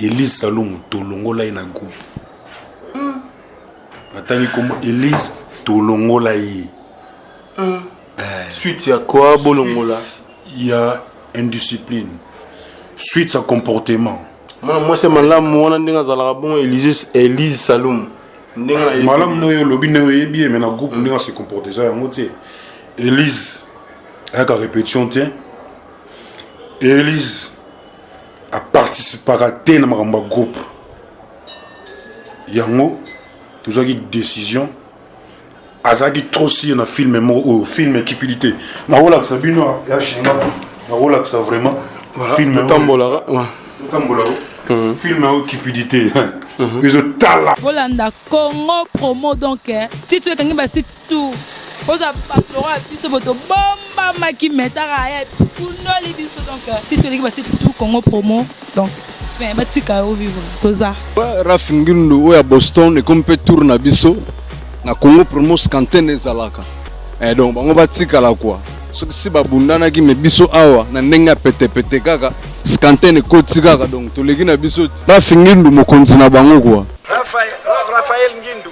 Elise Salum tolongola ina groupe. Attends comme Elise tolongola yi. Suite à quoi bolongola? Il y a indiscipline. Suite à comportement. Moi c'est malam moi ndinga zala bon Elise Salum. Malam no yo lobi no bien mais na groupe ndinga se comporter ça yango te. Elise avec la répétition tiens. Elise a participé à tel groupe. Yango tout ça qui décision. Azaki trop si on a filmé au film cupidité. Na rola ça bino ya chinga. Na rola ça vraiment film tambola. Tambola. Film au cupidité. Ils ont talent. Volanda Congo promo donc si tu veux que ngba si tout. Posa patlora biso boto bomba maki metara ya puno li biso donc si tu veux que si tout Congo promo donc fin batika au vivre toza. Rafingindo o ya Boston et comme peut tourner biso. Na Congo promo skantene zalaka donc bango batika la quoi soki si babundana ki me biso awa na ndenga pete kaka skantene koti kaka donc toleki na biso Rafingi Ndu mokonzi na bango quoi. Raphaël Ngindu,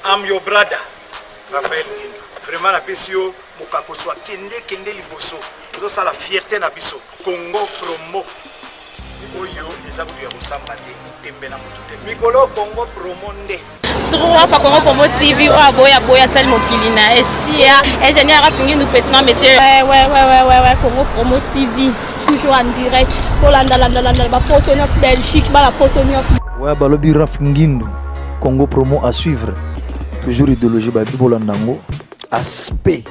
I'm your brother. Raphaël Ngindu vraiment la pesio mokako soit kende liboso zo sala fierté na biso Congo promo oyo eza kuya kosamba te tembe na mutu te mikolo Congo promo nde trois fois Congo promo TV o aboya sel mokili na esia ingénieur Rafingi Ndu petit non monsieur ouais Congo promo TV toujours en direct Holanda ba Potonios Belgique ba la Potonios ouais balobi Rafingi Ndu Congo promo à suivre toujours idéologie ba Bibolandango aspect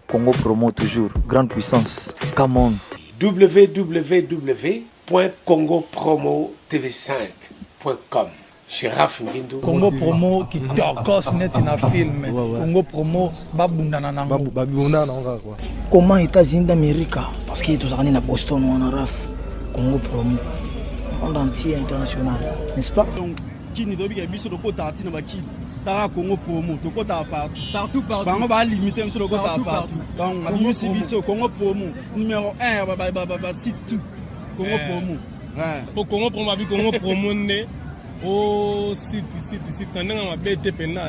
Congo promo toujours grande puissance come on www.congopromotv5.com chez Rafingi Ndu Congo promo qui torcos net na film Congo promo babundana nango babundana nango quoi comment États-Unis d'Amérique parce que tous en Boston on a Raf Congo promo monde entier international n'est-ce pas donc qui ni dobi biso de kota atina bakili ta Congo promo to kota partout bango ba limiter biso de kota partout donc Congo biso Congo promo numéro 1 ba site tout Congo promo pour Congo promo abi Congo promo ne au site na nga mabete pena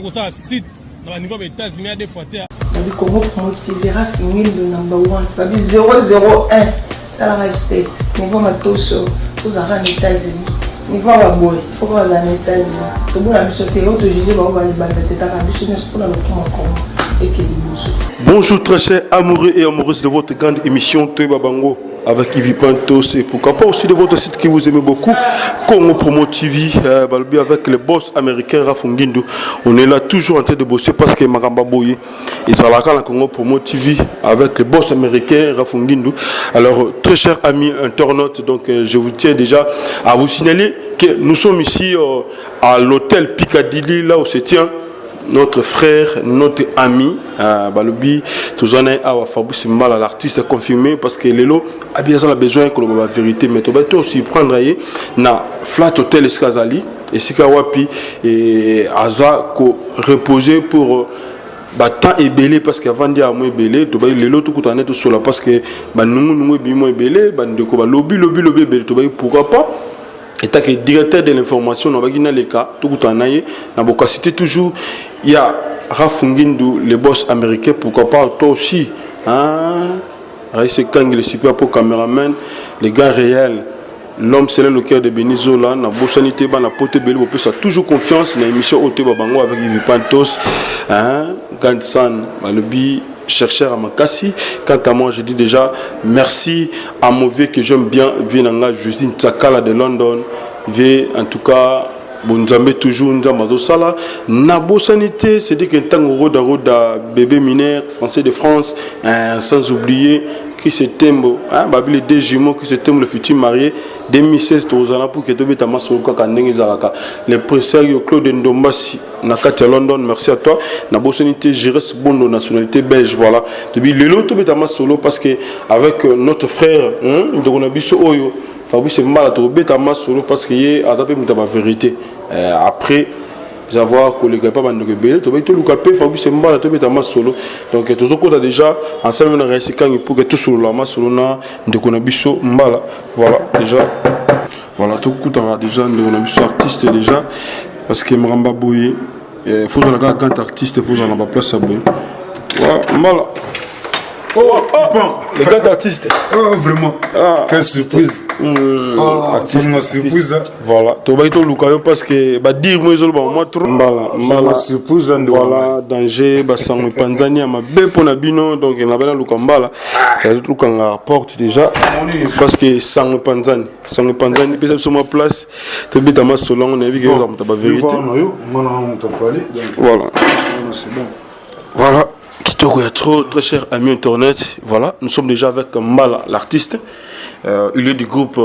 pour ça site na niveau des États-Unis des fois te le Congo promo TV Rafingi Ndu number 1 babi 001 dans la state niveau matoso aux États-Unis niveau la boy faut que les États-Unis tout bon la biso te auto juger ba ba teta ka biso ne pour la promo et que bonjour très chers amoureux et amoureuses de votre grande émission Toyeba Bango avec Yvi Pantos et pourquoi pas aussi de votre site que vous aimez beaucoup Congo Promo TV avec le boss américain Rafingi Ndu. On est là toujours en train de bosser parce que Maramba Boye et ça la Congo Promo TV avec le boss américain Rafingi Ndu. Alors très chers amis internautes, donc je vous tiens déjà à vous signaler que nous sommes ici à l'hôtel Piccadilly là où se tient notre frère, notre ami, Balobi, tous en est à Fabrice Mal à l'artiste confirmé parce que Lelo a bien besoin que la vérité, mais tu vas aussi prendre na Flat Hotel Escazali et Sikawapi et Aza ko reposer pour temps et belé parce qu'avant d'y avoir belé, tu vas Lelo tout coûte en être sur la parce que nous bimo belé, bandeko lobby belé, tu vas pourquoi pas. Et tant que directeur de l'information, on va gagner les cas, tout le temps, on va citer toujours, il y a Rafingi Ndu, le boss américain, pourquoi pas, toi aussi, Raïs Kang, le super pour caméraman, les gars réels, l'homme c'est le cœur de Benizo, là, na Bossanité, na Pote Belé, ça toujours confiance, dans l'émission Ote Babango avec Yvi Pantos, Gansan, Balobi, chercheur à Makassi. Quant à moi, je dis déjà merci à Mauvais que j'aime bien, Vinanga Josine Tsakala de London, en tout cas, Bonzambe toujours Nzamazo Sala, Nabo Sanité, c'est dit qu'un temps Roda bébé mineur, français de France, sans oublier Chris Tembo, les deux jumeaux Chris Tembo, le futur marié, 2016, pour que tu aies ta masse au le président Claude Ndombasi, Nakati London, merci à toi. Nabo Sanité, je reste bon de nationalité belge, voilà. Depuis le lot, tu aies ta masse solo parce que avec notre frère, Ndogonabiso Oyo, Fabrice mal à trouver ta masse solo parce qu'il y a la vérité. Après avoir collègue pas de rebelle, tu vas te louper, Fabrice mal à trouver ta masse solo. Donc tous autres déjà ensemble on pour que tout solo la masse solo na de Konabiso mal. Voilà déjà. Voilà, tout le coup, déjà, on a mis artiste déjà, parce que Mramba Boye, il faut que quand artiste, il faut que la place à Boye. Voilà. Les gars artistes. Oh, vraiment. Quelle surprise. Artiste, surprise. Voilà. Tu vas être Lucayo parce que dire moi moi trop. Voilà. Surprise. Voilà. Danger. Sans Panzania ma pour Nabino donc il n'a pas Lucambala. Il y a des trucs qu'on rapporte déjà parce que sans Panzani peut-être sur ma place. Tu bêtes à ma selon on a vu que vous avez pas vérité. Voilà. C'est bon. Voilà. Kitoko est trop très cher ami internet. Voilà, nous sommes déjà avec Mbala, l'artiste. Il est du groupe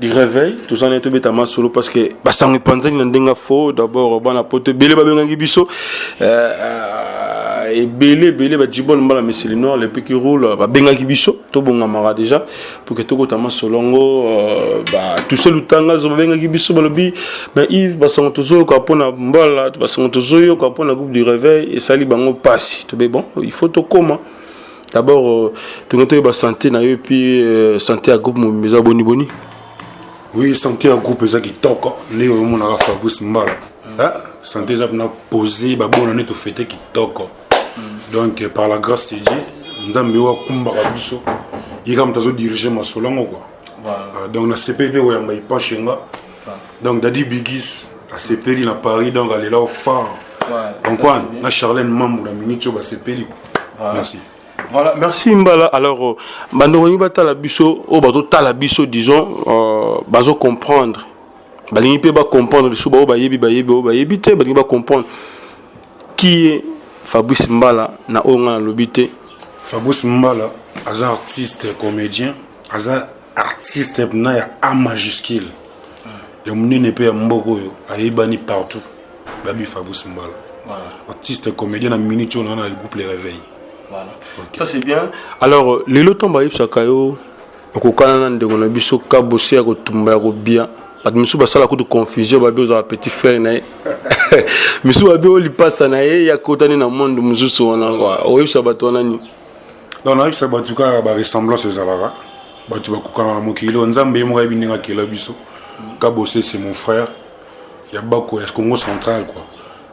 du Réveil. Tout en est tout bêtement solo parce que Basang Panzani n'endenga faux. D'abord, on a poté Bélé Babengangi Bisso. Et Bélé Badjibon Mbala mais c'est le noir, les pieds qui roulent. Babengangi Bisso, tout bon amara déjà. Pour que tout tama solongo, tout seul ou tanga, Babengangi Bisso, Balobi. Mais Yves Basang Tozo, Kapona Mbala, Basang Tozo, Kapona groupe du Réveil. Et Sali Bango passe. Tout bon, il faut tout comment. D'abord, tu as santé, et puis santé à groupe Mouza Boni Boni. Oui, santé à groupe qui toque. Né au monde à Fabrice Mbala. Santé à posé, bon année tout fêté qui toque. Donc, par la grâce de Dieu, nous avons Kumbara Bisso. Il a dirigé ma solango. Donc, na CPB, on a pas chenga. Donc, Dadi Bigis, à CPB, à Paris, donc, elle est là au phare. Donc, on a Charlène Mamou, la minute, à CPB. Merci. Voilà, merci Mbala. Alors, Bandoroni Batala Bisso, au bateau Talabisso, disons, bazo comprendre. Balingi peut pas comprendre le sous bayebi, balingi va comprendre qui est Fabrice Mbala na onga lobité. Fabrice Mbala, un artiste comédien, un artiste na ya A majuscule. Et mon n'est pas mboko yo, aibani partout. Babi Fabrice Mbala. Artiste comédien na minute on a le groupe Les Réveils. Voilà. Okay. Ça c'est bien. Alors, les lots tombent à Ipsakayo, au Canada, on a vu ce cas bossé à Kotumba, à bien. Parce que nous sommes à la confusion, nous avons petit frère. Nous sommes à la passe à il y a côté dans le monde, nous sommes à Ipsabatouanani. Dans la Ipsabatouka, la ressemblance aux Alara. Tu vas couper dans mon kilo, on a un peu de Kelabiso. Kabossé, c'est mon frère. Il y a Bako, il y a Congo central.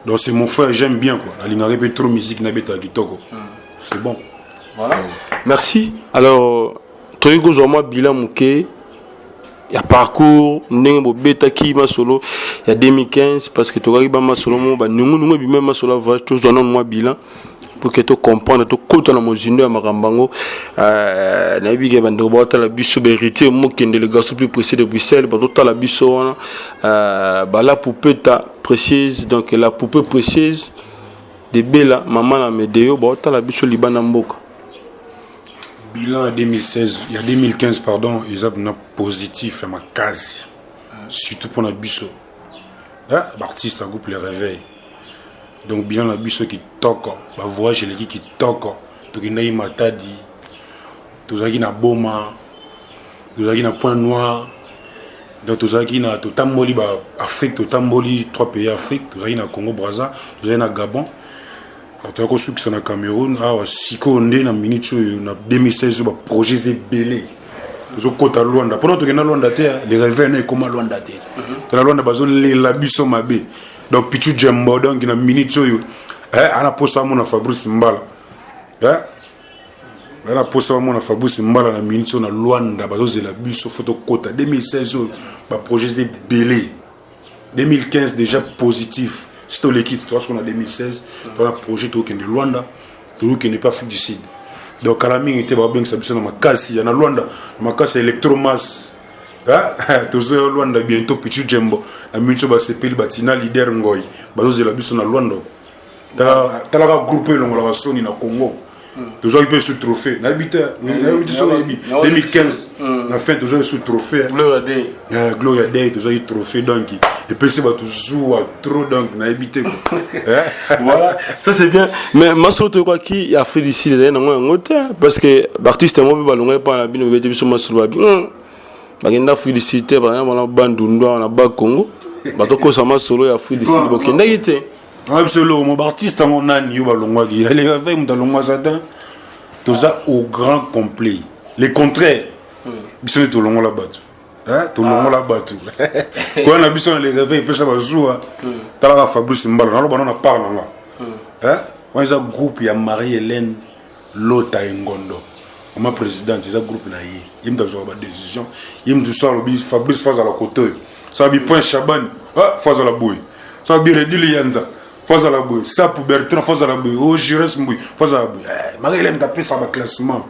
Donc c'est mon frère, j'aime bien. La ligne répète trop musique, Nabeta Kitoko. C'est bon. Voilà. Merci. Alors, tu as un bilan mouké. Il y a parcours, Nengo Beta qui m'a solo. Il y a 2015 parce que tu as eu ma solo. Nous avons ma solo. Tu as un bilan pour que tu comprennes. Tu as un mozino à Marambango. Nabi Gabandro, tu as la biso vérité. Moi qui est une délégation plus précise de Bruxelles. Tu as la biso. La poupée précise. Donc la poupée précise. De Bella, maman la médéo, tu as la biso Liban Mboka. Bilan en 2016, il y a 2015, pardon, ils ont un positif à ma case. Surtout pour la biso. L'artiste, un groupe Les Réveils. Donc, bilan la biso qui toque, voyage qui toque, tout qui n'a matadi, tout ça qui n'a boma, tout ça qui n'a point noir, tout ça qui n'a tout tamboli Afrique, tout tamboli 3 pays Afrique, tout ça qui n'a Congo Brazza, tout ça qui n'a Gabon. Tu as connu que c'est au Cameroun, si on est en 2016, le projet est belé. Nous sommes à Luanda. Pendant que nous sommes à les Réveils sont comme à Luanda. Nous sommes à Bisso Mabé. Donc, Pichu Djembo, donc, il y a une minute. On a posé à Fabrice Mbala. On a posé à Fabrice Mbala dans minute. On a Luanda, c'est la Bisso Photo Kota. 2016, le projet est belé. 2015, déjà positif. C'est l'équipe, c'est ce qu'on a en 2016, dans le projet de Luanda, qui n'est pas Afrique du Sud. Donc, à la mine, il y a dans ma casse, il y a Luanda, ma casse électromasse. Tout ça, Luanda, bientôt, Pichu Djembo, la minute, c'est le bâtiment leader Ngoy, c'est la bus dans Luanda. Tu as groupé la Sony dans Congo. Tout ça, il peut se trophée. 2015, la fin, tout ça, sous trophée. Gloria Day. Gloria Day, tout ça, il trophée. Donc, et puis c'est toujours trop donc n'a habité. Voilà, ça c'est bien. Mais ma soeur quoi qui a fait ici les années parce que l'artiste moi balonga pas la bino bete biso masolo bien. Bagenda féliciter par exemple la bande ndo na ba Congo. Batoko sama solo ya féliciter bokenda yité. Absolument, mon artiste mon ani yo balonga qui elle est avec mdalonga Satan. Tout ça au grand complet. Les contraires. Biso to longo la batu. tout le monde là-bas tout. Quand on a vu sur les réveils, puis ça va jouer. T'as la Fabrice Mbala, on a parlé là. On a un groupe, il y a Marie-Hélène Lota Ngondo. On a président, c'est un groupe là. Il me donne des décisions. Il me dit Fabrice face à la côté. Ça va bien Point Chaban, face à la bouille. Ça va bien Redili Yanza, face à la bouille. Ça pour Bertrand, face à la bouille. Oh, Jires Mbouy, face à la bouille. Marie-Hélène tapé ça va classement.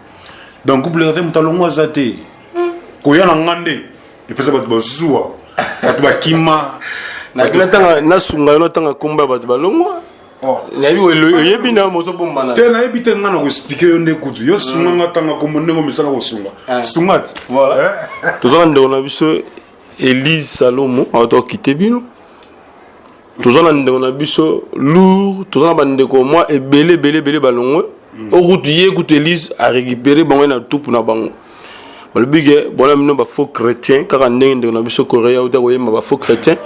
Donc groupe les réveils, on a longuement zaté. Quand il y a un ngande. Et puis ça va te zoua. Tu vas kima. Na sunga no tanga komba ba balongo. Na bi le yebi na mo so bomba na. Te na yebi te ngana ko expliquer yo ndekutu. Yo sunga ngatanga kombo ndeko misala ko sunga. Sungat. Voilà. Tozana ndeko na biso Elise Salomo auto kité bino. Tozana ndeko na biso lourd, tozana ba ndeko moi et belé balongo. Au route yé écoute Elise a récupérer bango na tout pour na bango. Le big bon là ba faux chrétien car on est dans la Corée ou d'ailleurs ba faux chrétien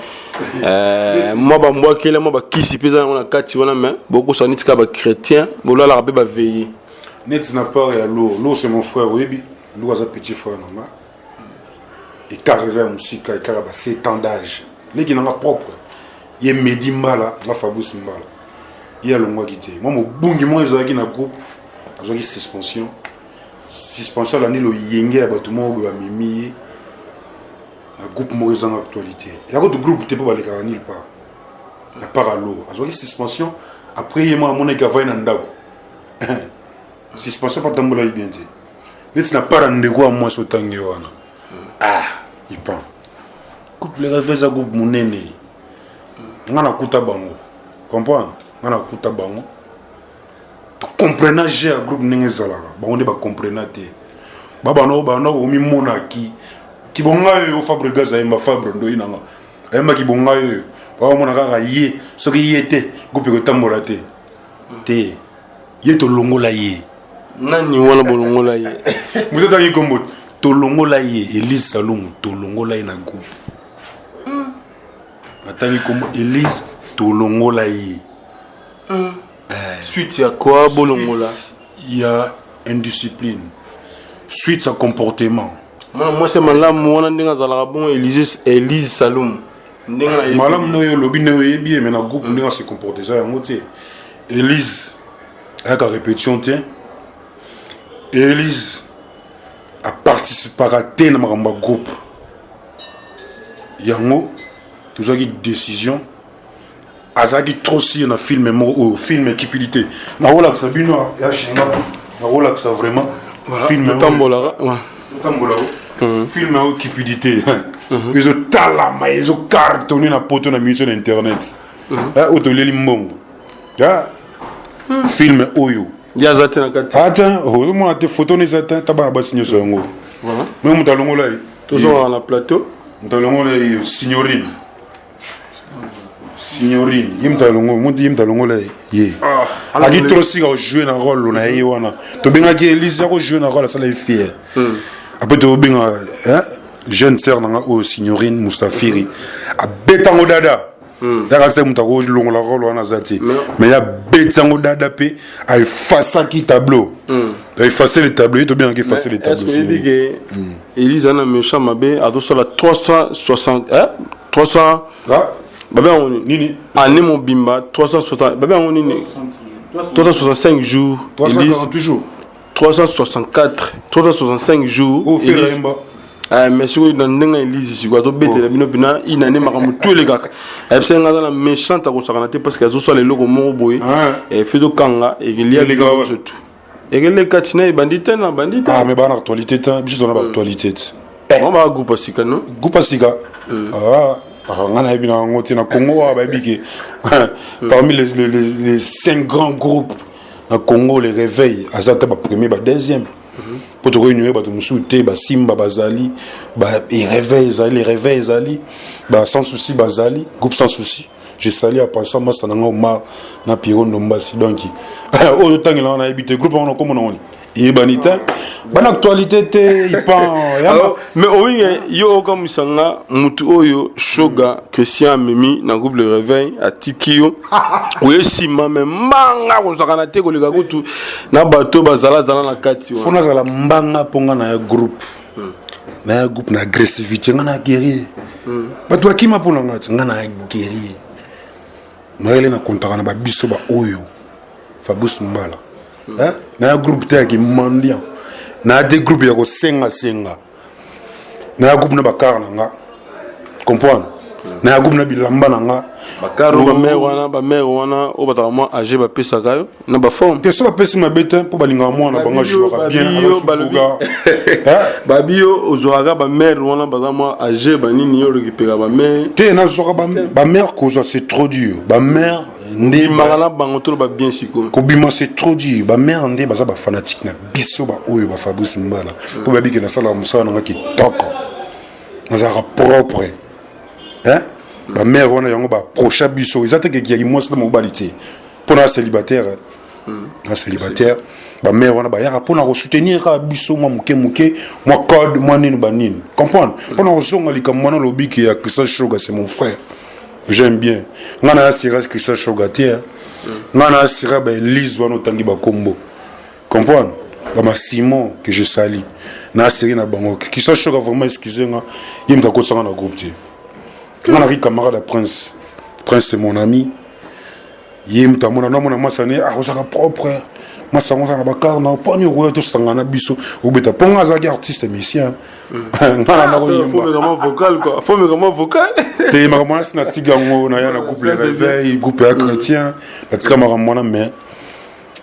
moi ba moi qui là moi ba kisi pesa on a kati wana mais beaucoup ça nitka ba chrétien bon là la rabé ba veiller net n'a pas à l'eau c'est mon frère oui l'eau a petit frère normal et carré musique et carré ba 7 ans d'âge les qui n'ont pas propre il est Medi Mbala la Fabrice Mbala il y a le mois qui était moi mon bungi moi ils ont qui na groupe ils ont qui suspension l'année le yenge à bâtiment ou mimi un groupe mauvais en actualité et alors le groupe t'es pas aller car nulle part la paralo a joué suspension après il m'a mon écava na ndako suspension pas tambola bien dit mais tu n'as pas rendez-vous à moi sur tangi wana il prend coupe les rêves à groupe monene ngana kuta bango comprendre ngana kuta bango comprenant j'ai un groupe n'engezala on est pas comprenant te baba no omi mona ki bonga yo fabre gaza e ma fabre ndo inanga ayamba ki bonga yo ba mona kaka ye soki yete groupe ko tambola te ye to longola ye nani wala bolongola ye vous êtes en combo to longola ye Elise Salomo to longola ye na groupe atani combo Elise to longola ye suite à quoi bolongola il y a indiscipline suite à comportement moi c'est malam moi ndinga zala bon Elise Salomo ndinga malam no yo lobi no yebi mais na groupe ndinga se comporter ça yango te Elise avec la répétition tiens Elise a participé à ten na groupe yango tout ça qui décision azaki trop si na film au film cupidité na rola ça bino ya chinga na rola ça vraiment film tambola film au cupidité ils ont talama ils ont cartonné na poto na mission internet otoleli mbongo ya film oyo ya zate na kati attends moi te photo ne zate tabana basinyo songo voilà même mutalongo là toujours na plateau mutalongo là signorine signorine yimtalongo là ye a dit trop si jouer un rôle na ye wana to benga ki Elise ko jouer un rôle ça la fière après to benga jeune sœur na o signorine Mustafiri a betango dada dara se mutako longo la rôle wana zati mais ya betango dada pe a effacer qui tableau a effacer les tableaux to benga ki effacer les tableaux est-ce que Elise ana méchant mabe a do la 360 300 Baba on nini année mon bimba 360 baba on nini 365 jours 340 jours 364 365 jours au mais si vous dans n'enga Elise si quoi to bete la bino bina ina ne makamu tous les gars et c'est nga la méchante ko sakanate parce que azo les logos mo boy et fait do kanga et il y a les gars tout et les katina et bandit na bandit mais ba na actualité ta biso na actualité on va groupe sika no groupe sika ngana ebina ngoti na Congo wa babiki parmi les 5 grands groupes na Congo les réveils azata ba premier ba deuxième pour te réunir ba to musuté ba Simba bazali ba les réveils zali ba sans souci bazali groupe sans souci je salue à passer massa na ngoma na Piro Ndombasi donc au temps il a habité groupe on comme on et banita ban actualité te il pan mais oui yo comme sanga mutu oyo shoga Christian Mimi na groupe le réveil à Tikio oui si mama manga ko sakana te ko leka kutu na bato bazala na kati fona zala mbanga ponga na groupe na groupe na agressivité nga na guerrier bato akima mpona nga ti nga na guerrier mayele na kontaka na babiso ba oyo Fabrice Mbala na groupe te yaki mendiant na de groupe ya kosenga na groupe na bakar na nga comprendre na groupe na bilamba na nga bakaro ba mère wana o bataka mwa age bapesaka yo na baforme peso bapesi mabe te mpo balinga mwana banga jouaka bien babio ozwaka bamère wana baza mwa age banini yo récupéra bamère te nazwaka bamère kozwa c'est trop dur bamère nde makala bango tolo ba bien siko kobima c'est trop dur bamère nde baza bafanatique na biso baoyo bafabrice mbala mpo babike nasalaka mosala nanga kitoko nazalaka propre ba mère wana yango ba procha biso ezate ke ki mwasi na mobali te pona célibataire na célibataire ba mère wana ba ya pona ko soutenir ka biso mwa muke mwa code mwa nini ba nini comprendre pona ko songa likambo na lobiki ya Christian Shoga c'est mon frère j'aime bien ngana ya sira Christian Shoga te ngana ya sira ba Elise wana tangi ba kombo comprendre ba ma Simon que je salue na série na bango Christian Shoga vraiment excusez nga yimta ko sanga na groupe te on a camarade de Prince c'est mon ami yim ta mona mona masane a osaka propre masango sana bakar na pas ni roya to sangana biso obeta ponga za artiste musicien ngana na ko faut vraiment vocal quoi faut vraiment vocal c'est ma mona sina tigango na ya na groupe les réveils groupe chrétien la tika ma mona mais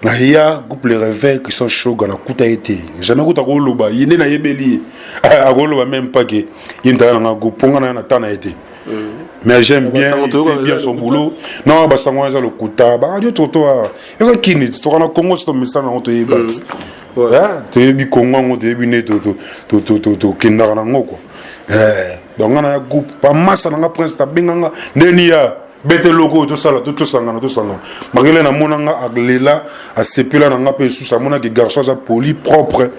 na ya groupe les réveils qui sont chauds na kuta été jamais kuta ko loba yene na yebeli a ko loba même pas que yim ta na groupe ponga na tana été. Mais j'aime bien, il fait bien son boulot. Non, bah ça moi le kuta, bah radio toto, il y a qui n'est, tu vois na Congo c'est ton message na on te bat. Hein, tu bi Congo on te bi né to kinda na ngo quoi. Donc on a un groupe, pas masse na prince ta binganga, nenia bete logo to sala to sangana. Magele na monanga aglela a sepela na pe sous sa mona que garçon ça poli propre.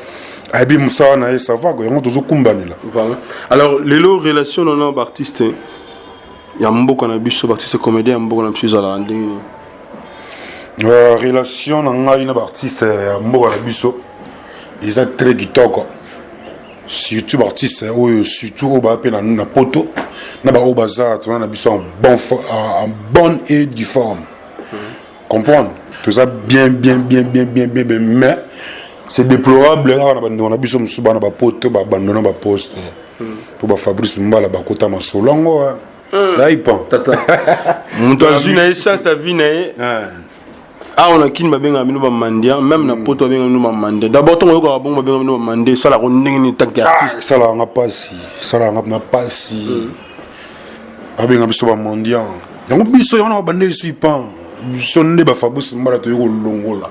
Abi musa na ça va quoi, on tozo kumbanela. Voilà. Alors les relations non artistes il y a beaucoup de biso artiste comédien beaucoup de biso ala ndenge relation na ngai na artiste ya mboka na biso eza très kitoko surtout artiste oyo surtout ba pe na poto na ba obaza to na biso en bonne et due forme comprendre tout ça bien mais c'est déplorable on a biso musuba na ba poto ba bandona ba poste pour ba Fabrice Mbala ba kota masolongo là il pense tata muto azwi na chance à vie na on a kin ba benga mino ba mandia même na poto benga mino ba mande d'abord ton yo ka bon ba benga mino ba mande ça la ko ndenge ni tant qu'artiste ça la nga pasi ça la nga na pasi abenga biso ba mondia yango biso yo na bande suis pas biso nde ba Fabrice Mbala to yo longola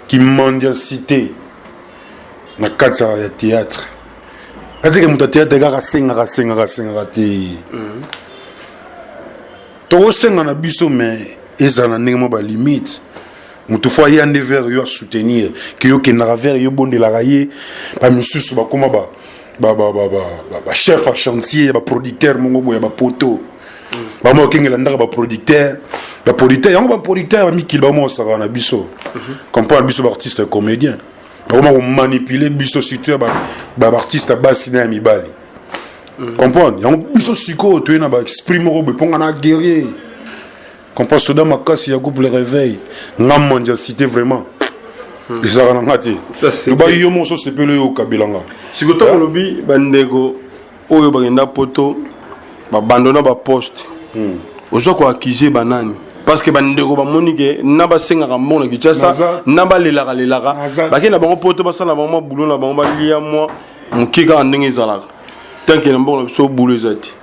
qui mondia cité na katsa ya théâtre ati ke muto théâtre ga senga te to senga na biso mais ezana ndenge mo ba limite mutu fo ya nde vers yo soutenir que yo ke na vers yo bondela raye ba misusu ba koma ba chef à chantier ba producteur mongo boya ba poto ba mo kengela ndaka ba producteur yango ba producteur ba mikil ba mo saka na biso comprendre biso ba artiste comédien ba mo manipuler biso surtout ba artiste basi na mibali comprendre yango biso siko to na ba exprime robe ponga na guerrier comprendre soda makasi ya groupe le réveil na mondialité vraiment les arana ngati ça c'est ba yo mo so sepelo yo kabelanga siko to lobi bandego oyo bagenda poto ba bandona ba poste ozo ko accuser banani parce que bandego ba monike na ba senga ka mona kichasa na ba lelaka bakena bango poto basala bango boulot na bango ba lia moi mukika ndenge ezalaka tant que n'importe so boulot zati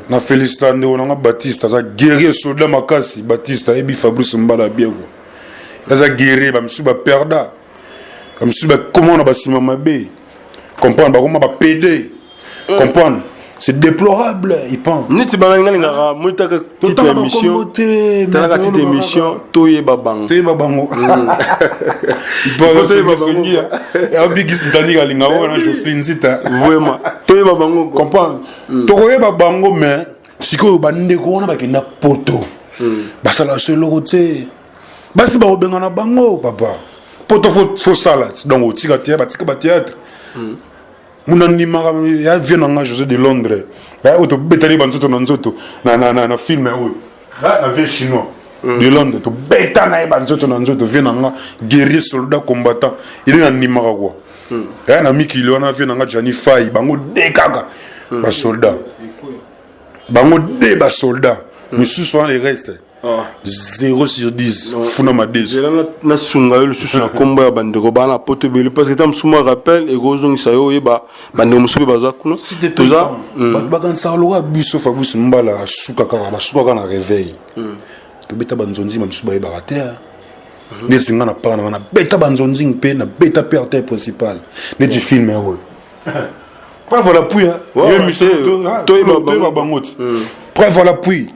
na Félicita nde on a Baptiste ça guerrier soldat makasi Baptiste et bi Fabrice Mbala bien quoi ça guerrier ba msuba perda ba msuba comment on a basima mabe comprendre ba comment ba PD comprendre c'est déplorable il pense niti bananga ngara mutaka petite émission toye babango il pense babango ya bigis ndani galinga wana Jocelyne Zita vraiment toye babango comprendre toye babango mais siko bande ko wana bakenda poto basala solo côté basi ba obenga na bango papa poto faut salade donc otika te batika ba théâtre munandimaka ya vie nanga José de Londres otobetali banzoto na nzoto na film oyo na vie chinois de Londres tobeta na ye banzoto na nzoto vie nanga guerrier soldat combattant ili nandimaka kwa na mikili wana vie nanga Jani Fai bango de kaka basoldat bango de basoldat misusu wana les restes 0 sur 10 funa madesi na sunga yo lususu na kombo ya bandeko bana poto beli parce que tam suma rappel et gozongisa yo yeba bandeko musubi baza kuno toza bakanisa loka biso Fabrice Mbala asuka kaka na réveil tobeta banzonzi misusu bayebaka te neti nga na pana na beta banzonzi mpe na beta perte principal neti film oyo preuve la pluie yo miso to bangoti preuve la pluie.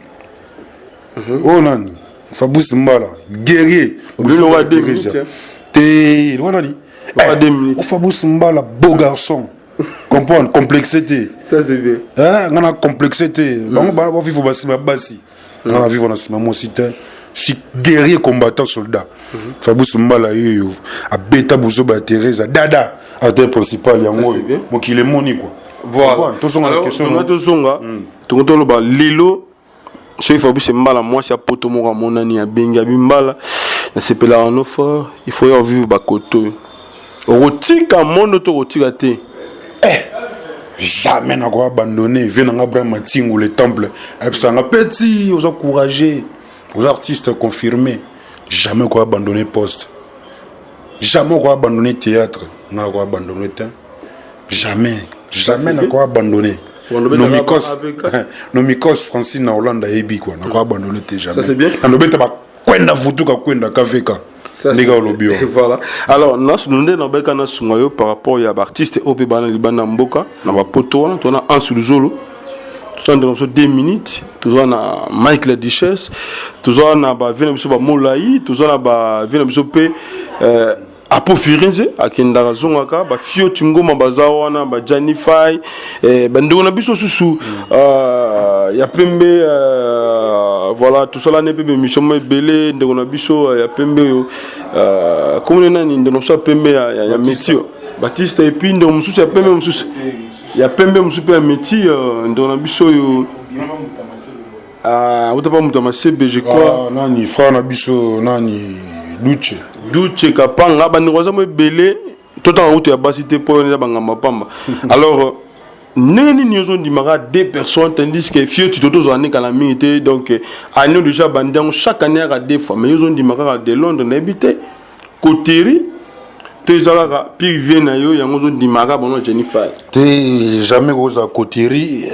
Oh non, Fabrice Mbala, guerrier. T'es Fabrice Mbala, beau garçon. Comprendre, complexité. Ça c'est bien. On a complexité. On va vivre au Bassi. On va vivre dans ce moment aussi. Je suis guerrier, combattant, soldat. Fabrice Mbala, a bêta bouzo ba Teresa, dada, acteur principal, il y a moi. Moi qui l'ai moni quoi. Voilà. Alors, on a Lilo. Chez Fabrice Mbala, moi, c'est poto mora monani à benga bimbala. C'est pela en offre. Il faut y vivre bakoto. Rotika mon autorotika te. Jamais n'a pas abandonné. Viens dans Abraham Mating ou le temple. C'est un petit, aux encouragés, aux artistes confirmés. Jamais quoi abandonner poste. Jamais quoi abandonner théâtre. N'a quoi abandonner temps. Jamais. Jamais n'a quoi abandonner. Nomikos Francine na Hollande ebi quoi na ko abandonné jamais. Ça c'est bien. Na lobeta ba kwenda futuka kwenda kaveka. Ndega olobio. Voilà. Alors nas nunde na beka na sungayo par rapport ya artiste OP bana libana mboka na ba poto wana tona Ansuluzolo. Tout ça dans 2 minutes, tout ça na Michael Duchesse, tout ça na ba vena biso ba Molai, tout ça na ba vena biso pe Apo Firenze akendaka zongaka ba fio tingoma bazawana ba Jani Fai bandeko na biso susu ya pembe voilà tout ça là ne peut mission belé ndeko na biso ya pembe yo comme nani ndeko so pembe ya métier Baptiste et puis ndeko mususu ya pembe mususu ya pembe mususu ya métier ndeko na biso yo utapa mutamasebe je crois nani frère na biso nani Duche kapanga bandeko za mo belé tout en route ya basité pour na bangamba pamba alors neni nyozo ndimaka 2 personnes tandis que fio tu toto zo anika la minute donc année déjà bandang chaque année à 2 fois mais nyozo ndimaka de Londres na habité Koteri tezalaka puis vient na yo yango zo ndimaka bono Jennifer te jamais oza Koteri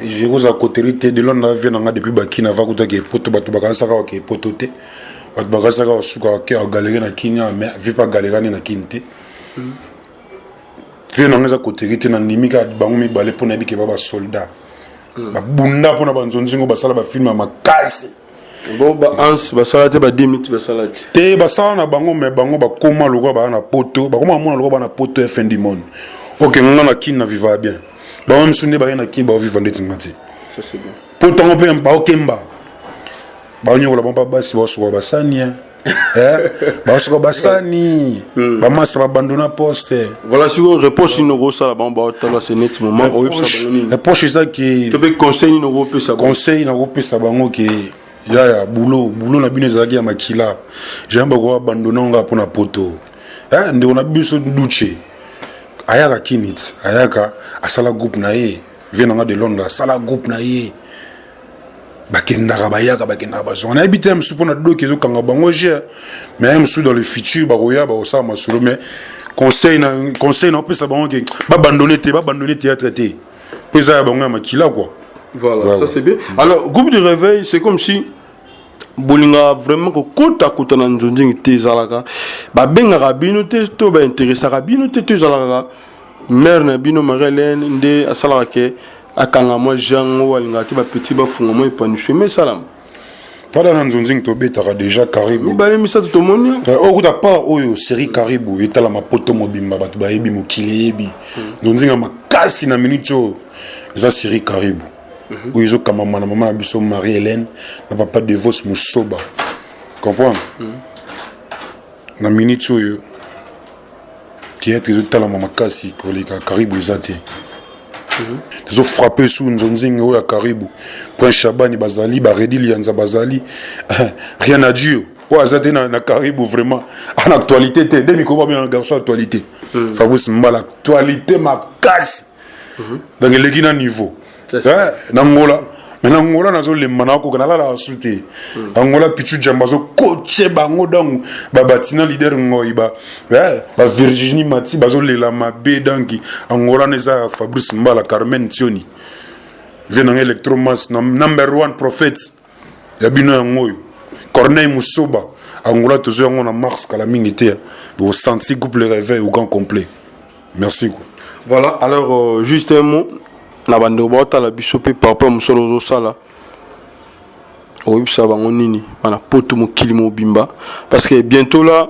j'ai oza Koteri te de Londres vient nga depuis bakina va kuta ke poto bato bakansa ka ke poto te bato bakasa ka suka ke galérer na Kenya mais vi pas galérer na Kinte vie na ngeza Koteri te na nimika bango mi balé pona bike baba soldat ba bunda pona banzonzingo basala ba film makasi bon ba ans basala te ba 10 minutes basala te basala na bango mais bango ba koma lokwa ba na poto ba koma mona lokwa ba na poto fin du monde OK ngana na kin na viva bien ba même sunne ba na kin ba vivre ndeti ngati ça c'est bien poto ngopé ba okemba ba nyola ba basi ba so ba sani ba so ba sani ba masa ba abandona poste voilà si on repose une grosse là ba tala c'est net moment o yebsa bango la poche ça qui tu peux conseiller une gros pesa conseil na gros pesa bango qui ya boulot na bino zaki ya makila j'aime ko abandona nga pona poto ndi on a biso duche ayaka kinit ayaka asala groupe na ye venanga de Londres asala groupe na ye bakendaka bayaka bakendaka bazo on a habité un sou pona doki zo kanga bango je mais un sou dans le futur ba roya ba osama masolo mais conseil na pesa bango ki ba abandonner théâtre te pesa bango ya makila quoi. Voilà, ça c'est bien. Alors, groupe de réveil, c'est comme si bolinga vraiment ko kota kota na nzonzingi te zalaka ba benga rabino te to ba intéressé rabino te zalaka mère na bino Marilène nde asala ke akanga moi jango walinga te ba petit ba funga moi épanoui mais salam fada na nzonzingi to betaka déjà Karibu ba misa to monia o kuta pa oyo série Karibu etala mapoto mobimba bato ba yebi mokili yebi nzonzinga makasi na minute eza série Karibu où ils ont comme maman biso Marie-Hélène na papa de Vos Musoba comprendre na minute théâtre ezotalama makasi koleka karibu eza te tozofrappe su nzonzinga oyo ya karibu prince Chabani bazali baredi lianza bazali rien à dire oyo aza te na karibu vraiment en actualité te nde mikoba bien garçon actualité Fabrice Mbala actualité makasi donc eleki na niveau na ngola maintenant ngola nazolemba nakoka nalala su te angola pichu jamba azokoche bango donc babatina leader ngoi Virginie Mati bazolela mabe donc angola neza Fabrice Mbala Carmen Tioni vient dans Electromass number 1 prophète ya bino ya ngoyo Corneille Musoba angola tozo yango na Mars kala mingi te vous senti couple le réveil au grand complet merci quoi. Voilà, alors juste un mot na bande bota la bisope par rapport musolo zo sala oui ça va nini bana poto mokili mobimba parce que bientôt là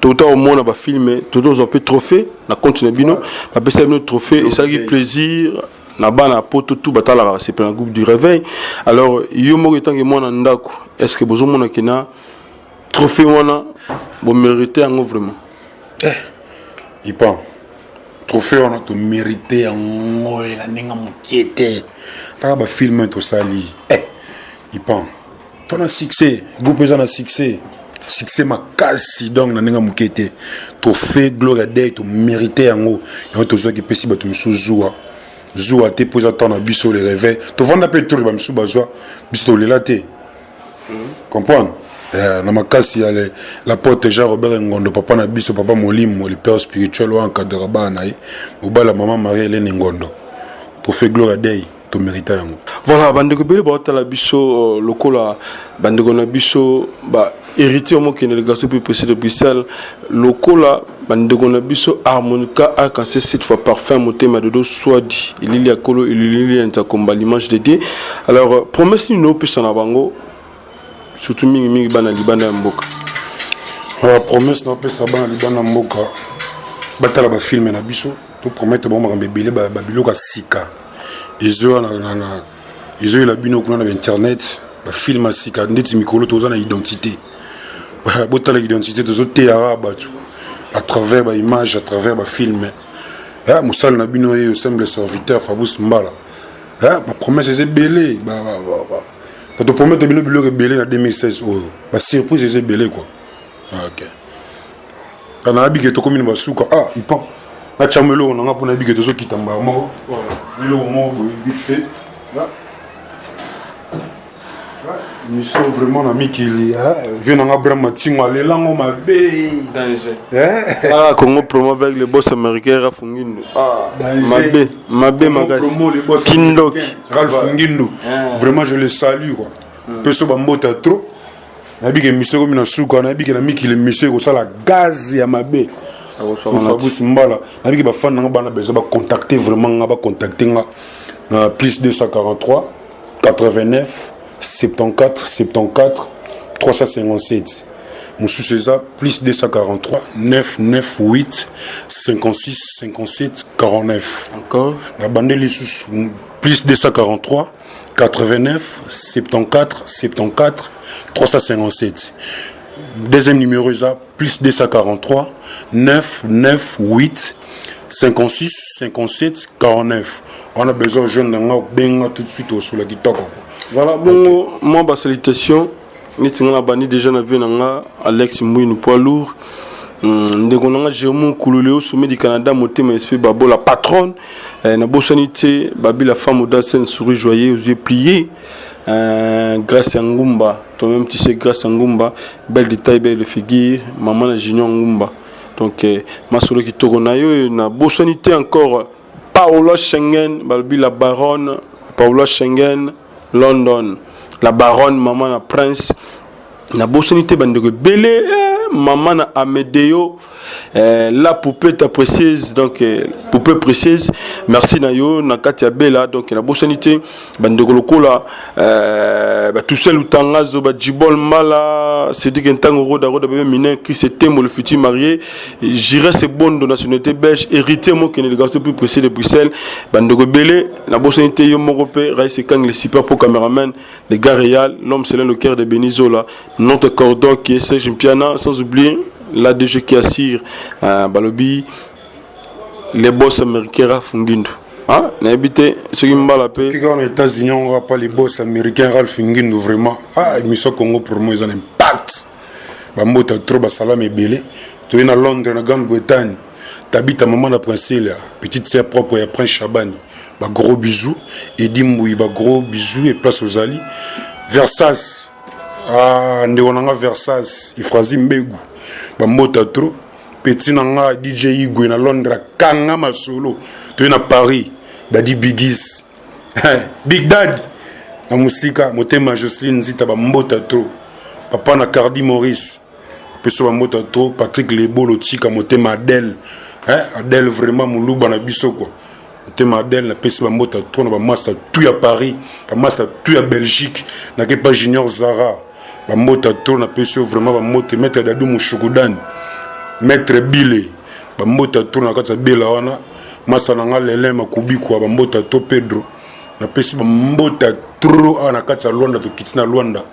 tout au monde va filmer tout aux peu trophée na continue bino va passer notre trophée et ça qui plaisir na bana poto tout batala c'est plein groupe du réveil alors yo mo etange mona ndako est-ce que bozo mona kina trophée wana bon mériter en vraiment il pas trophée on a tout mérité en ngoy la ninga mokiete ta ba film to sali il pas ton a succès groupe ça na succès makasi donc na ninga mokiete trophée gloire day to mérité en ngo yo to zo ki pesi ba to misuzuwa zuwa te pour attendre biso le réveil to vanda pe tour ba misu bazwa biso le laté comprendre na makasi ya la porte Jean Robert Ngondo papa na biso papa Molimo le père spirituel ou encadre bana obala maman Marie Hélène Ngondo to fait gloire day to mérite yango voilà bandeko bele ba tala biso lokola bandeko na biso ba héritier mo kene le garçon plus précis de Bruxelles lokola bandeko na biso harmonica arc-en-ciel cette fois parfum motema de dos soit dit il y a kolo il y a un combat l'image de Dieu alors promesse nous pesa na bango surtout mingi bana libana mboka la promesse na pesa bana libana mboka batala ba film na biso to promettre bon makambe belé ba biloka sika izo la bino kuna na internet ba film sika ndeti mikolo toza na identité botala identité tozo te arabe tout à travers ba image à travers ba film musal na bino e semble serviteur Fabrice Mbala ba promesse c'est belé tu te promets de bien belé en 2016 la surprise c'est belé quoi ok quand on a bigé to comme une basuka il prend la chamelo on a pour na bigé to so kitamba mo le mo vite fait là nous sommes vraiment amis qui vient en Abraham Tinga les langues ma bé danger Congo promo avec les boss américains Ralph Ngindu ma bé magasi Kindok Ralph Ngindu vraiment je le salue quoi peso bambota trop na bige monsieur comme na suka na bige na miki le monsieur ko sala gaz ya mabe Fabrice Mbala na bige ba fan na bana bezo ba contacter vraiment ba contacter na plus 243 89 74 74 357 Moussou César plus 243 998 56 57 49 encore la bande plus 243 89 74 74 357 deuxième numéro ça plus 243 998 56 57 49 on a besoin de jeunes benga tout de suite au sur la guitare. Voilà, bon, moi, ma salutation, nous bani déjà na vu nanga Alex Mouine poids lourd. Ndeko nanga Jérôme Kouloulé au sommet du Canada, Motema SP Babo la patronne. Na bossanité, Babi la femme audacienne souris joyeux aux yeux pliés. Grâce à Ngumba, toi-même tu sais grâce à Ngumba, belle détail, belle figure, maman na Junior Ngumba. Donc ma solo qui tourne na bossanité encore Paola Schengen, Babi la baronne, Paola Schengen. London, la baronne, maman, la prince, la bossanité, bandego belé, maman, na Amedeo, la poupée ta précise, donc poupée précise, merci Nayo, Nakatia Bella, donc la bossanité, bandego lokola, tout seul ou tangazo, Djibol Mala, c'est dit qu'un tango roda bébé miné, qui c'était le futur marié, j'irai c'est bon de nationalité belge, héritier moi qui est le garçon plus précis de Bruxelles, bandego belé, la bossanité Yomorope, Raïs Kang, les super pro caméraman, les gars réels, l'homme c'est le cœur de Benizola, notre cordon qui est Serge Mpiana, sans oublier l'ADG qui assure Balobi, les boss américains Ralph Ngindu. Ah, n'habité ce qui m'a la paix. Quand aux États-Unis, on n'aura pas les boss américains Ralph Ngindu vraiment. Ah, l'émission Congo pour moi, ils ont un impact. Bamota trop basalam et belé. Tu es à Londres, en Grande-Bretagne. Tu habites à maman la princesse, petite sœur propre et Prince Chabani. Bah gros bisous. Eddie Mouy, bah gros bisous et place aux Ali. Versace. Ah, Ndéonanga Versace. Ifrazi Mbegu. Bah mota trop. Petit nanga DJ Igwe na Londres. Kanga ma solo. Tu es à Paris. Daddy Biggies. Big Daddy. La musique, motema Jocelyne Zita, bah mota trop. Papa na Cardi Maurice. Peso mota trop. Patrick Lebo, Lotika, motema Adèle. Adèle vraiment moulouba na biso quoi. Motema Adèle na peso mota trop na ba massa tout à Paris, ba massa tout à Belgique, na ke pas Junior Zara. Ba mota trop na peso vraiment ba mota maître Dadou Mouchoukoudane. Maître Bile. Ba mota trop na kata bela wana. Massa na nga lele makubi quoi ba mota trop Pedro. Na peso ba mota trop na kata Luanda to kitina Luanda.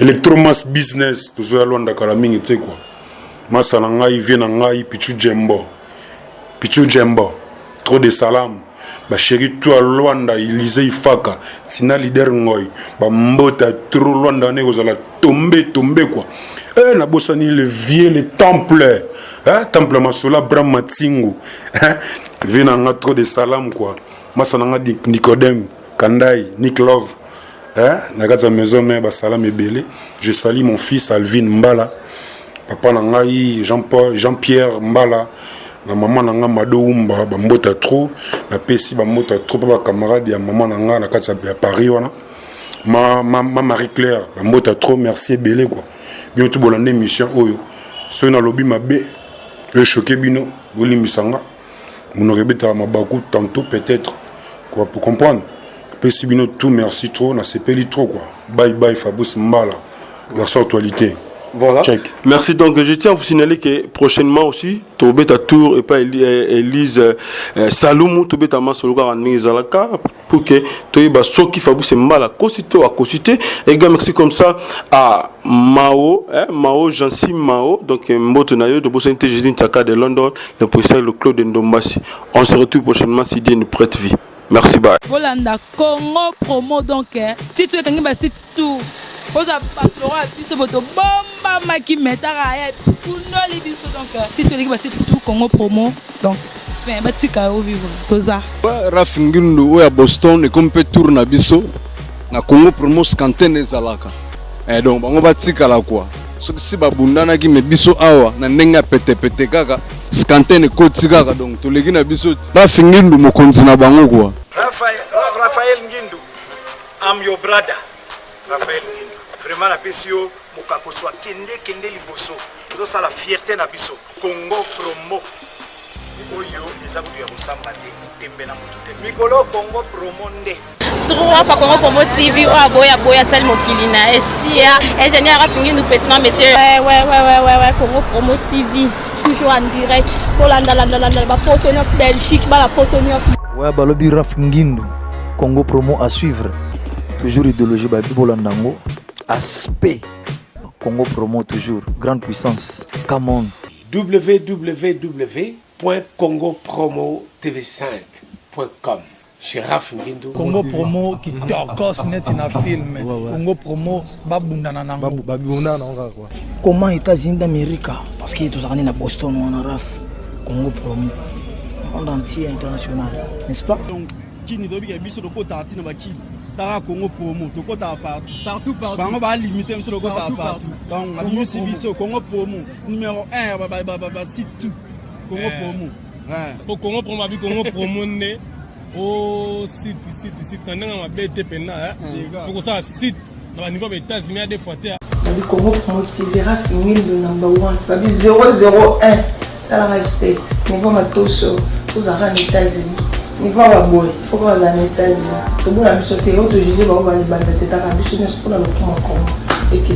Electromass business to zo Luanda kala mingi te quoi. Massa na nga vient na nga Pichu Jembo. Pichu Jembo. Trop de salam. Ba chéri tout à Luanda Élysée Ifaka. Tina leader ngoy. Ba mbota trop Luanda ne kozala tomber quoi. Na bosani le vieux le temple. Temple Masola Bram Matingu. Vient na nga trop de salam quoi. Massa na nga Nicodème Kandai Nick Love. Na gaza maison mais ba salam ebele. Je salue mon fils Alvin Mbala. Papa nangai Jean-Pierre Mbala. Na maman nanga Mado Umba ba mbota trop. Na pesi ba mbota trop ba camarade ya maman nanga na kati ya Paris wana. Ma Marie-Claire ba mbota trop merci ebele quoi. Bien tout bolande émission oyo. So na lobby mabe. Le choqué bino bolimisanga. Mon rebeta mabaku tantôt peut-être quoi pour comprendre. Pesi bino tout merci trop na sepeli trop quoi. Bye bye Fabrice Mbala. Garçon actualité. Voilà. Check. Merci. Donc, je tiens à vous signaler que prochainement aussi, Tobet à Tour et pas Elise Saloumou, Tobet à Masologa en Nizalaka, pour que Toyeba Soki Fabrice Mbala, Kosito à Kosité. Et gars, merci comme ça à Mao, Mao, Jansi Mao, donc Mbotonayo, de Bossente Jésus Taka de London, le professeur le Claude Ndombasi. On se retrouve prochainement si Dieu nous prête vie. Merci, bye. Volanda, Congo promo donc, si tu veux que tu tout. Vous avez biso boto bomba maki metara ya puno li biso donc si tu l'équipe c'est tout Congo promo donc fin batika au vivre toza Ralph Ngindu oya Boston et comme peut tourner biso na Congo promo skantene zalaka donc bango batika la quoi si babundana ki me biso awa na ndenga pete kaka skantene koti kaka donc to leki na biso Ralph Ngindu mokonzi na bango quoi Raphaël Ngindu I'm your brother Raphaël Ngindu vraiment la pesio mokakoswa kende liboso zo sala fierté na biso Congo promo oyo ezabu ya bosamba te tembe na mutu te mikolo Congo promo nde trois fois Congo promo TV o boya sali mokili na esia ingénieur a fini nous petit non monsieur ouais Congo promo TV toujours en direct pour la partenaire Belgique la partenaire ouais balobi Ralph Ngindu Congo promo à suivre toujours idéologie ba bibolandango aspect Congo promo toujours grande puissance come on www.congopromotv5.com chez Ralph Ngindu Congo promo qui torcos net na film Congo promo babundana nango babundana nango quoi comment États-Unis d'Amérique parce que tous na Boston on a Ralph Congo promo monde entier international n'est-ce pas donc qui ni dobi biso de kota atina bakili Tara Congo promo, to kota partout. Bango ba limiter monsieur le kota partout. Donc on a vu Sibiso Congo promo numéro 1 site tout. Congo promo. Au Congo promo abi Congo promo né au site ndanga mabete pena pour ça site na niveau des États-Unis à des fois terre. Abi Congo promo TV Ralph Ngindu number 1. Babi 001 Tala State. Niveau matoso aux États-Unis. Niveau à boy, il faut qu'on les États-Unis. Tout le monde a mis sur le terrain, tout le monde a mis sur le terrain, tout le monde a mis sur le terrain, et que